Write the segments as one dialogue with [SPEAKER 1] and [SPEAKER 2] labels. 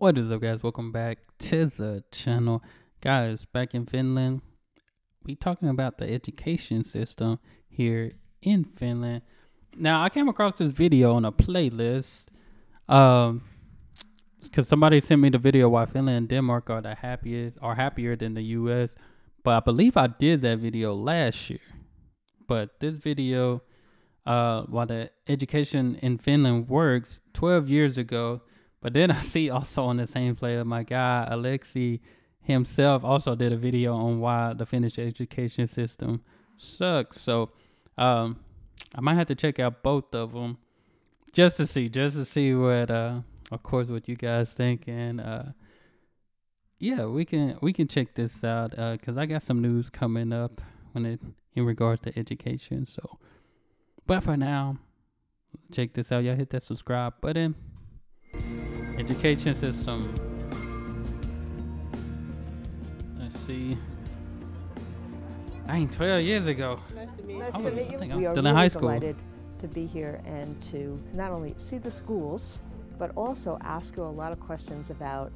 [SPEAKER 1] What is up, guys? Welcome back to the channel. Guys, back in Finland, we talking about the education system here in Finland. Now, I came across this video on a playlist because somebody sent me the video why Finland and Denmark are the happiest or happier than the US. But I believe I did that video last year. But this video, while the education in Finland works 12 years ago. But then I see also on the same player, my guy Alexi himself also did a video on why the Finnish education system sucks. So I might have to check out both of them just to see what, of course, what you guys think. And yeah, we can check this out because I got some news coming up in regards to education. So, but for now, check this out. Y'all hit that subscribe button. Education system. Let's see. 12 years ago.
[SPEAKER 2] Nice to meet you.
[SPEAKER 1] I think I was
[SPEAKER 3] We are
[SPEAKER 1] still in high
[SPEAKER 3] really
[SPEAKER 1] school.
[SPEAKER 3] delighted to be here and to not only see the schools, but also ask you a lot of questions about,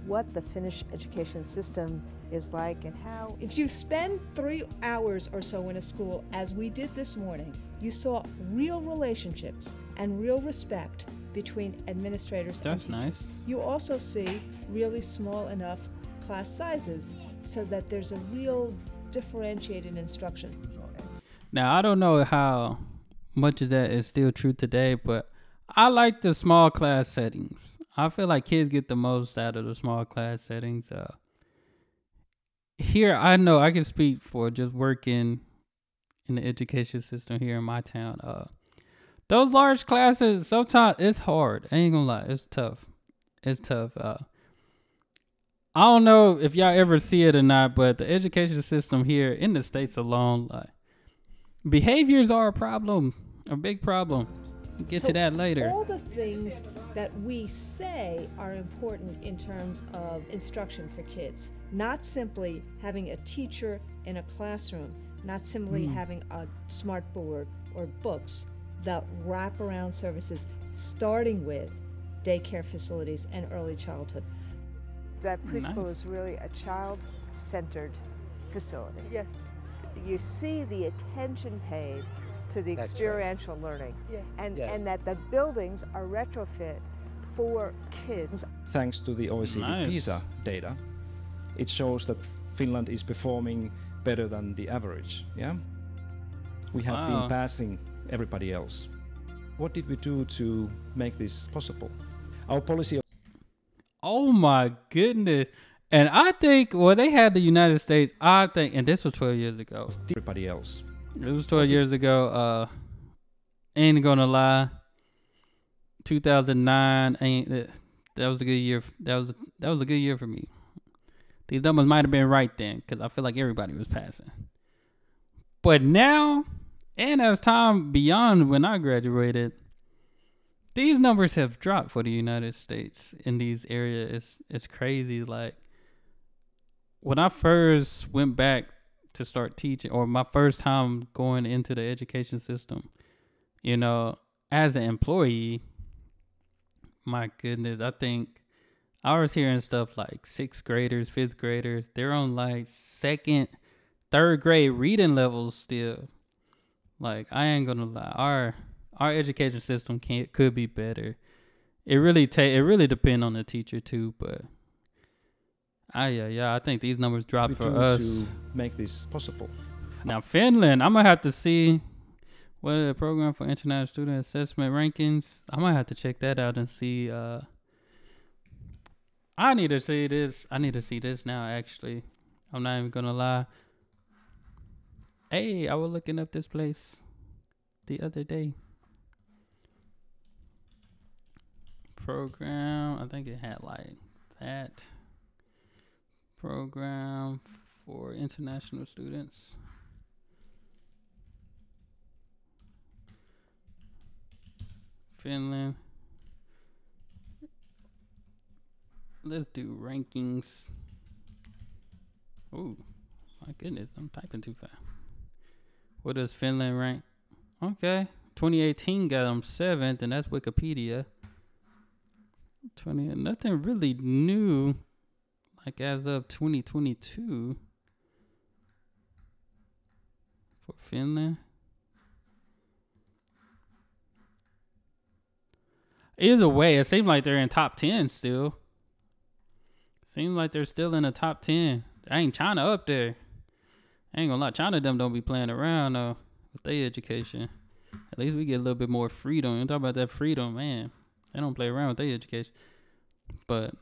[SPEAKER 3] what the Finnish education system is like and how.
[SPEAKER 2] If you spend 3 hours or so in a school, as we did this morning, you saw real relationships and real respect between administrators
[SPEAKER 1] That's
[SPEAKER 2] and teachers.
[SPEAKER 1] nice.
[SPEAKER 2] You also see really small enough class sizes so that there's a real differentiated instruction.
[SPEAKER 1] Now, I don't know how much of that is still true today, but I like the small class settings. I feel like kids get the most out of the small class settings. Here, I know I can speak for just working in the education system here in my town. Those large classes, sometimes it's hard. I ain't gonna lie, it's tough. It's tough. I don't know if y'all ever see it or not, but the education system here in the States alone, like, behaviors are a problem, a big problem. We'll get to that later.
[SPEAKER 2] All the things that we say are important in terms of instruction for kids, not simply having a teacher in a classroom, not simply having a smart board or books, the wraparound services, starting with daycare facilities and early childhood.
[SPEAKER 3] That preschool
[SPEAKER 1] Nice.
[SPEAKER 3] is really a child-centered facility.
[SPEAKER 4] Yes,
[SPEAKER 3] You see the attention paid to the
[SPEAKER 4] That's
[SPEAKER 3] experiential learning,
[SPEAKER 4] yes.
[SPEAKER 3] and that the buildings are retrofit for kids.
[SPEAKER 5] Thanks to the OECD
[SPEAKER 1] Nice.
[SPEAKER 5] PISA data, it shows that Finland is performing better than the average. Yeah, we have
[SPEAKER 1] Wow.
[SPEAKER 5] been passing everybody else. What did we do to make this possible? Our policy.
[SPEAKER 1] Oh my goodness. And I think, well, they had the United States, I think, and this was 12 years ago.
[SPEAKER 5] Everybody else.
[SPEAKER 1] It was 12 years ago. Ain't gonna lie. 2009 that was a good year. That was a good year for me. These numbers might have been right then, because I feel like everybody was passing. But now, and as time beyond when I graduated, these numbers have dropped for the United States in these areas. It's crazy. Like, when I first went back to start teaching, or my first time going into the education system, as an employee, my goodness, I think I was hearing stuff like 6th graders, 5th graders, they're on like 2nd, 3rd grade reading levels still. Like, I ain't gonna lie, our education system could be better. It really depends on the teacher too, but I think these numbers dropped for us
[SPEAKER 5] to make this possible.
[SPEAKER 1] Now, Finland, I'm gonna have to see what is the program for international student assessment rankings. I might have to check that out and see. I need to see this. I need to see this now. Actually, I'm not even gonna lie. Hey, I was looking up this place the other day. Program. I think it had like that. Program for international students. Finland. Let's do rankings. Oh, my goodness, I'm typing too fast. What does Finland rank? Okay, 2018 got them 7th, and that's Wikipedia. Nothing really new, like as of 2022 for Finland. Either way, it seems like they're in top 10 still. Seems like they're still in the top 10. Ain't China up there. I ain't gonna lie, China them don't be playing around though with their education. At least we get a little bit more freedom. You talk about that freedom, man. They don't play around with their education. But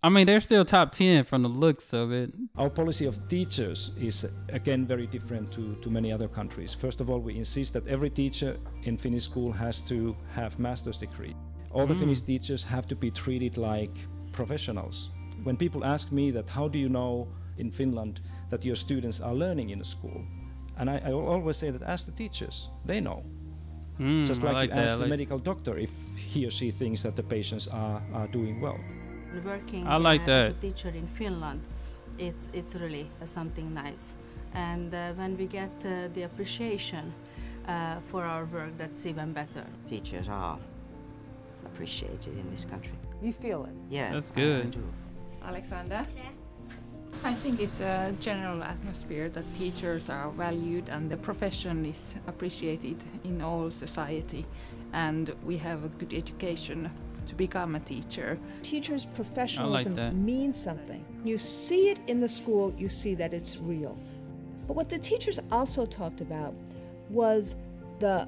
[SPEAKER 1] I mean, they're still top 10 from the looks of it.
[SPEAKER 5] Our policy of teachers is again very different to many other countries. First of all, we insist that every teacher in Finnish school has to have master's degree. All the Finnish teachers have to be treated like professionals. When people ask me that how do you know in Finland that your students are learning in a school, and I always say that ask the teachers, they know. Just like you ask the medical doctor if he or she thinks that the patients are doing well.
[SPEAKER 4] Working
[SPEAKER 1] as
[SPEAKER 4] a teacher in Finland, it's really something nice. And when we get the appreciation for our work, that's even better.
[SPEAKER 6] Teachers are appreciated in this country.
[SPEAKER 3] You feel it?
[SPEAKER 6] Yeah,
[SPEAKER 1] that's good.
[SPEAKER 6] I do.
[SPEAKER 7] Alexander? I think it's a general atmosphere that teachers are valued and the profession is appreciated in all society, and we have a good education to become a teacher.
[SPEAKER 2] Teachers' professionalism means something. You see it in the school, you see that it's real. But what the teachers also talked about was the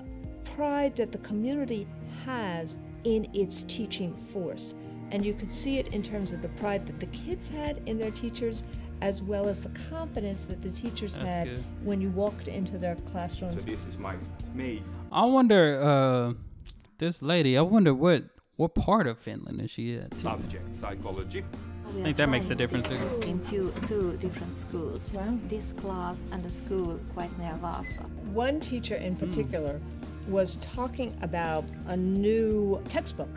[SPEAKER 2] pride that the community has in its teaching force. And you could see it in terms of the pride that the kids had in their teachers, as well as the confidence that the teachers had when you walked into their classrooms.
[SPEAKER 8] So this is my maid.
[SPEAKER 1] I wonder, this lady, I wonder what part of Finland is she at?
[SPEAKER 8] Subject, psychology.
[SPEAKER 1] I think that makes a difference too.
[SPEAKER 4] In two different schools. Wow. This class and a school quite near Vasa.
[SPEAKER 2] One teacher in particular was talking about a new textbook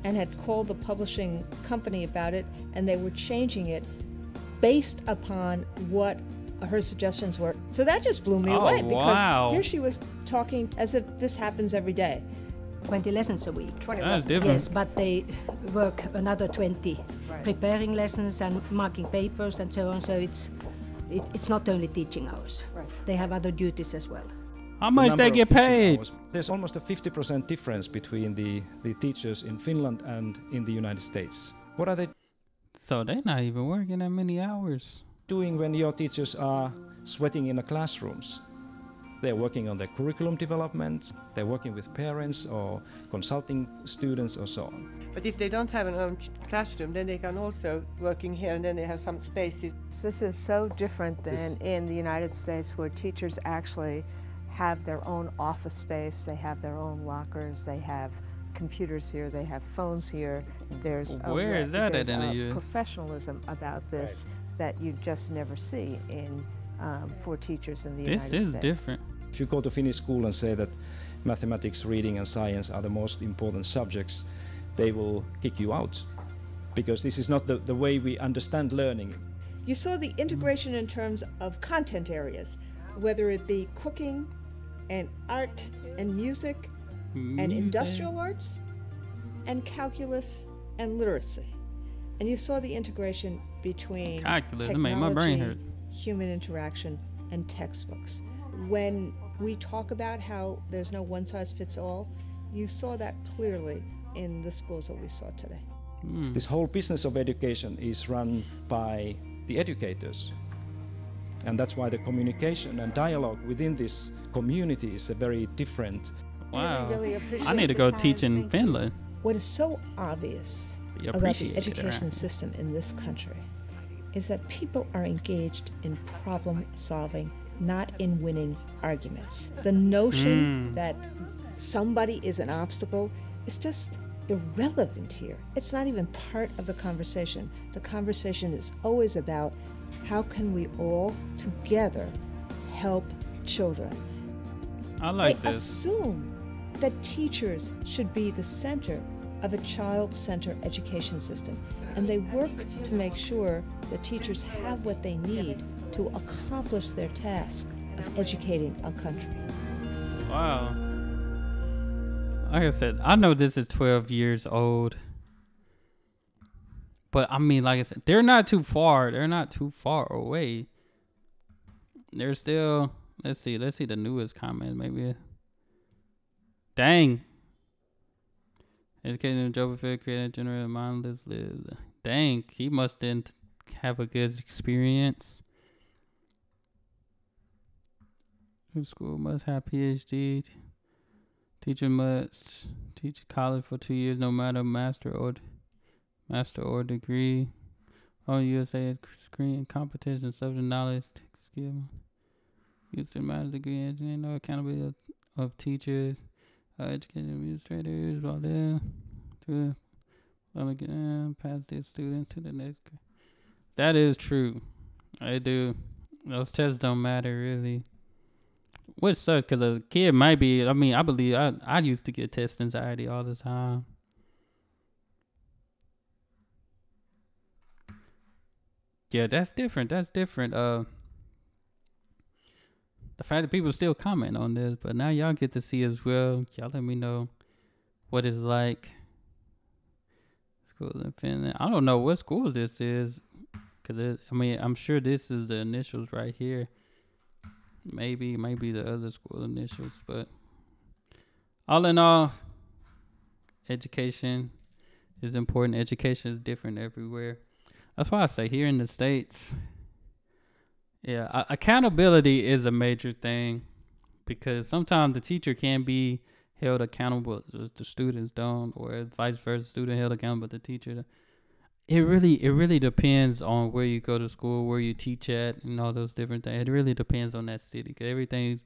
[SPEAKER 2] and had called the publishing company about it, and they were changing it based upon what her suggestions were. So that just blew me away, because here she was talking as if this happens every day.
[SPEAKER 9] 20 lessons a week.
[SPEAKER 1] That's different.
[SPEAKER 9] Yes, but they work another 20, preparing lessons and marking papers and so on. So it's not only teaching hours. Right. They have other duties as well.
[SPEAKER 1] How much they get paid?
[SPEAKER 5] There's almost a 50% difference between the teachers in Finland and in the United States. What are they?
[SPEAKER 1] So they're not even working that many hours.
[SPEAKER 5] Doing when your teachers are sweating in the classrooms? They're working on their curriculum development, they're working with parents or consulting students or so on.
[SPEAKER 10] But if they don't have an own classroom, then they can also working here, and then they have some spaces.
[SPEAKER 3] This is so different than in the United States, where teachers actually have their own office space, they have their own lockers, they have computers here, they have phones here. There's a professionalism about this that you just never see in for teachers in the United States.
[SPEAKER 1] This is different.
[SPEAKER 5] If you go to Finnish school and say that mathematics, reading and science are the most important subjects, they will kick you out, because this is not the way we understand learning.
[SPEAKER 2] You saw the integration in terms of content areas, whether it be cooking and art and music and industrial arts and calculus and literacy. And you saw the integration between technology, human interaction, and textbooks. When we talk about how there's no one-size-fits-all, you saw that clearly in the schools that we saw today.
[SPEAKER 5] This whole business of education is run by the educators. And that's why the communication and dialogue within this community is a very different.
[SPEAKER 1] Wow.
[SPEAKER 2] Really appreciate
[SPEAKER 1] I need to go teach in Finland.
[SPEAKER 2] What is so obvious about the education system in this country is that people are engaged in problem solving, not in winning arguments. The notion that somebody is an obstacle is just irrelevant here. It's not even part of the conversation. The conversation is always about how can we all together help children.
[SPEAKER 1] I like
[SPEAKER 2] they
[SPEAKER 1] this.
[SPEAKER 2] Assume that teachers should be the center of a child-centered education system, and they work to make sure that teachers have what they need to accomplish their task of educating a country.
[SPEAKER 1] Wow. Like I said, I know this is 12 years old, But I mean, like I said, they're not too far. They're not too far away. They're still. Let's see the newest comment. Maybe. Dang. Educated in Joe Buffett, created general mindless lives. Dang, he must didn't have a good experience. School must have PhD. Teacher must teach college for 2 years, no matter master or degree. All USA screen competition, subject knowledge, skill. Use the master's degree, engineering, no accountability of teachers, education administrators, all that. Pass their students to the next grade. That is true. I do. Those tests don't matter really. Which sucks because a kid might be. I mean, I believe I used to get test anxiety all the time. Yeah, that's different. That's different. The fact that people still comment on this, but now y'all get to see as well. Y'all let me know what it's like. Schools in Finland. I don't know what school this is, cause I mean, I'm sure this is the initials right here. Maybe the other school initials, but all in all, education is important. Education is different everywhere. That's why I say here in the States, yeah, accountability is a major thing, because sometimes the teacher can be held accountable, the students don't, or vice versa, student held accountable, but the teacher. It really depends on where you go to school, where you teach at, and all those different things. It really depends on that city, because everything's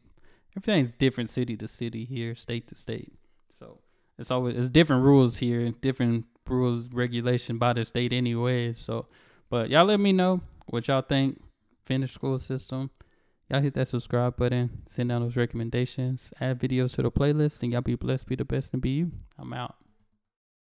[SPEAKER 1] different city to city here, state to state. So it's different rules here, different rules, regulation by the state anyway. So, but y'all let me know what y'all think. Finnish school system. Y'all hit that subscribe button, send down those recommendations, add videos to the playlist, and y'all be blessed, be the best, and be you. I'm out.